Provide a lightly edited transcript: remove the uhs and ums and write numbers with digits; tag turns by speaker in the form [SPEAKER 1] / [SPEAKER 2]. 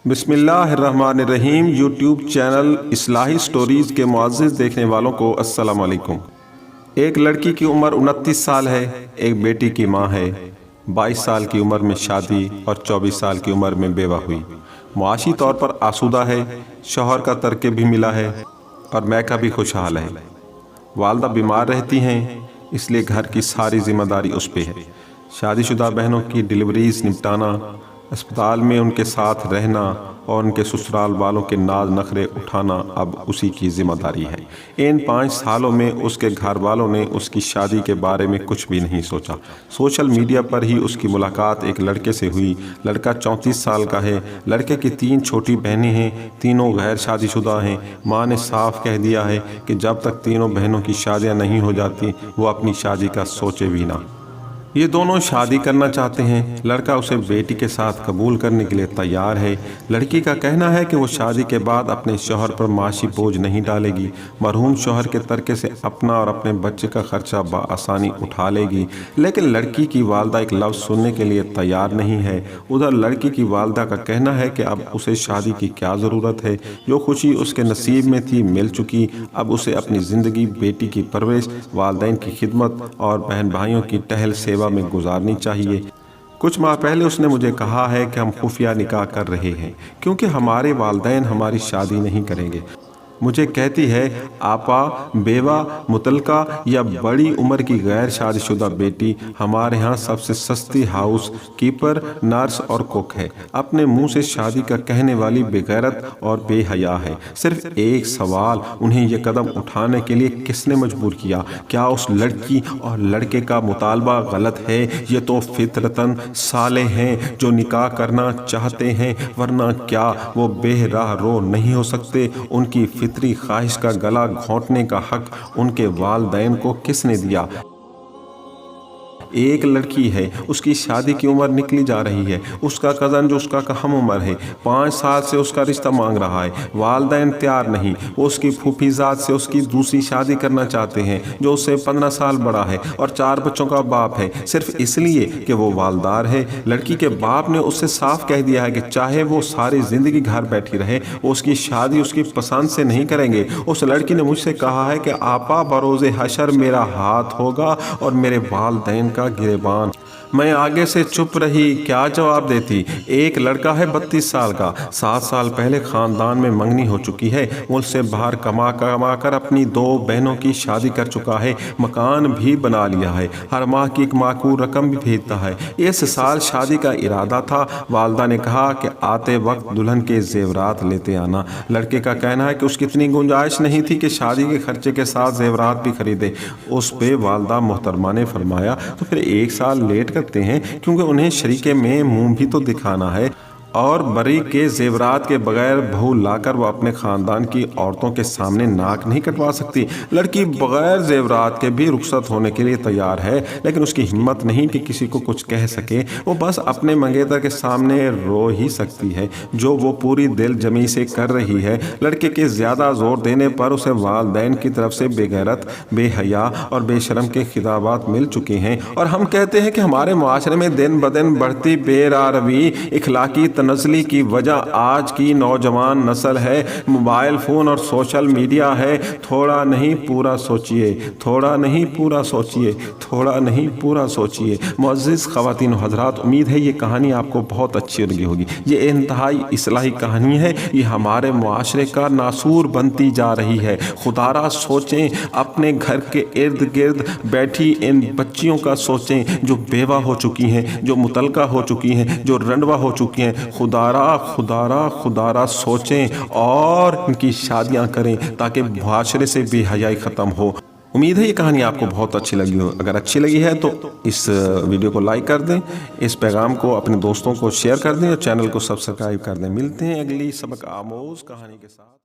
[SPEAKER 1] بسم اللہ الرحمن الرحیم۔ یوٹیوب چینل اصلاحی سٹوریز کے معزز دیکھنے والوں کو السلام علیکم۔ ایک لڑکی کی عمر 29 سال ہے، ایک بیٹی کی ماں ہے، 22 سال کی عمر میں شادی اور 24 سال کی عمر میں بیوہ ہوئی۔ معاشی طور پر آسودہ ہے، شوہر کا ترکے بھی ملا ہے اور میکا بھی خوشحال ہے۔ والدہ بیمار رہتی ہیں، اس لیے گھر کی ساری ذمہ داری اس پہ ہے۔ شادی شدہ بہنوں کی ڈیلیوریز نپٹانا، اسپتال میں ان کے ساتھ رہنا اور ان کے سسرال والوں کے ناز نخرے اٹھانا اب اسی کی ذمہ داری ہے۔ ان 5 سالوں میں اس کے گھر والوں نے اس کی شادی کے بارے میں کچھ بھی نہیں سوچا۔ سوشل میڈیا پر ہی اس کی ملاقات ایک لڑکے سے ہوئی۔ لڑکا 34 سال کا ہے۔ لڑکے کی 3 چھوٹی بہنیں ہیں، تینوں غیر شادی شدہ ہیں۔ ماں نے صاف کہہ دیا ہے کہ جب تک تینوں بہنوں کی شادیاں نہیں ہو جاتی وہ اپنی شادی کا سوچے بھی نہ۔ یہ دونوں شادی کرنا چاہتے ہیں۔ لڑکا اسے بیٹی کے ساتھ قبول کرنے کے لیے تیار ہے۔ لڑکی کا کہنا ہے کہ وہ شادی کے بعد اپنے شوہر پر معاشی بوجھ نہیں ڈالے گی، مرحوم شوہر کے ترکے سے اپنا اور اپنے بچے کا خرچہ بآسانی اٹھا لے گی۔ لیکن لڑکی کی والدہ ایک لفظ سننے کے لیے تیار نہیں ہے۔ ادھر لڑکی کی والدہ کا کہنا ہے کہ اب اسے شادی کی کیا ضرورت ہے، جو خوشی اس کے نصیب میں تھی مل چکی، اب اسے اپنی زندگی، بیٹی کی پرورش، والدین کی خدمت اور بہن بھائیوں کی ٹہل سیوا میں گزارنی چاہیے۔ کچھ ماہ پہلے اس نے مجھے کہا ہے کہ ہم خفیہ نکاح کر رہے ہیں کیونکہ ہمارے والدین ہماری شادی نہیں کریں گے۔ مجھے کہتی ہے آپا، بیوہ، مطلقہ یا بڑی عمر کی غیر شادی شدہ بیٹی ہمارے ہاں سب سے سستی ہاؤس کیپر، نرس اور کوک ہے۔ اپنے منہ سے شادی کا کہنے والی بے غیرت اور بے حیا ہے۔ صرف ایک سوال، انہیں یہ قدم اٹھانے کے لیے کس نے مجبور کیا؟ کیا اس لڑکی اور لڑکے کا مطالبہ غلط ہے؟ یہ تو فطرتاً صالح ہیں جو نکاح کرنا چاہتے ہیں، ورنہ کیا وہ بے راہ رو نہیں ہو سکتے؟ ان کی فطری خواہش کا گلا گھونٹنے کا حق ان کے والدین کو کس نے دیا؟ ایک لڑکی ہے، اس کی شادی کی عمر نکلی جا رہی ہے۔ اس کا کزن جو اس کا ہم عمر ہے 5 سال سے اس کا رشتہ مانگ رہا ہے، والدین تیار نہیں۔ وہ اس کی پھوپھی ذات سے اس کی دوسری شادی کرنا چاہتے ہیں جو اس سے 15 سال بڑا ہے اور 4 بچوں کا باپ ہے، صرف اس لیے کہ وہ والدار ہے۔ لڑکی کے باپ نے اس سے صاف کہہ دیا ہے کہ چاہے وہ ساری زندگی گھر بیٹھی رہے، وہ اس کی شادی اس کی پسند سے نہیں کریں گے۔ اس لڑکی نے مجھ سے کہا ہے کہ آپا، بروز حشر میرا ہاتھ ہوگا اور میرے والدین کا گریبان۔ میں آگے سے چپ رہی، کیا جواب دیتی؟ ایک لڑکا ہے 32 سال کا، 7 سال پہلے خاندان میں منگنی ہو چکی ہے، ملک سے باہر کما کر اپنی 2 بہنوں کی شادی کر چکا ہے، مکان بھی بنا لیا ہے، ہر ماہ کی ایک معقول رقم بھی بھیجتا ہے۔ اس سال شادی کا ارادہ تھا، والدہ نے کہا کہ آتے وقت دلہن کے زیورات لیتے آنا۔ لڑکے کا کہنا ہے کہ اس کی اتنی گنجائش نہیں تھی کہ شادی کے خرچے کے ساتھ زیورات بھی خریدے۔ اس پہ والدہ محترمہ نے فرمایا تو پھر 1 سال لیٹ کرتے ہیں، کیونکہ انہیں شریکے میں منہ بھی تو دکھانا ہے، اور بری کے زیورات کے بغیر بہو لا کر وہ اپنے خاندان کی عورتوں کے سامنے ناک نہیں کٹوا سکتی۔ لڑکی بغیر زیورات کے بھی رخصت ہونے کے لیے تیار ہے، لیکن اس کی ہمت نہیں کہ کسی کو کچھ کہہ سکے۔ وہ بس اپنے منگیتر کے سامنے رو ہی سکتی ہے، جو وہ پوری دل جمی سے کر رہی ہے۔ لڑکے کے زیادہ زور دینے پر اسے والدین کی طرف سے بے غیرت، بے حیا اور بے شرم کے خطابات مل چکے ہیں، اور ہم کہتے ہیں کہ ہمارے معاشرے میں دن بدن بڑھتی بے راہ روی، اخلاقی تنزلی کی وجہ آج کی نوجوان نسل ہے، موبائل فون اور سوشل میڈیا ہے۔ تھوڑا نہیں پورا سوچئے، تھوڑا نہیں پورا سوچئے، تھوڑا نہیں پورا سوچئے۔ معزز خواتین و حضرات، امید ہے یہ کہانی آپ کو بہت اچھی لگی ہوگی۔ یہ انتہائی اصلاحی کہانی ہے، یہ ہمارے معاشرے کا ناسور بنتی جا رہی ہے۔ خدا را سوچیں، اپنے گھر کے ارد گرد بیٹھی ان بچیوں کا سوچیں جو بیوہ ہو چکی ہیں، جو مطلقہ ہو چکی ہیں، جو رنڈوا ہو چکی ہیں۔ خدا را سوچیں اور ان کی شادیاں کریں تاکہ معاشرے سے بے حیائی ختم ہو۔ امید ہے یہ کہانی آپ کو بہت اچھی لگی ہو۔ اگر اچھی لگی ہے تو اس ویڈیو کو لائک کر دیں، اس پیغام کو اپنے دوستوں کو شیئر کر دیں اور چینل کو سبسکرائب کر دیں۔ ملتے ہیں اگلی سبق آموز کہانی کے ساتھ۔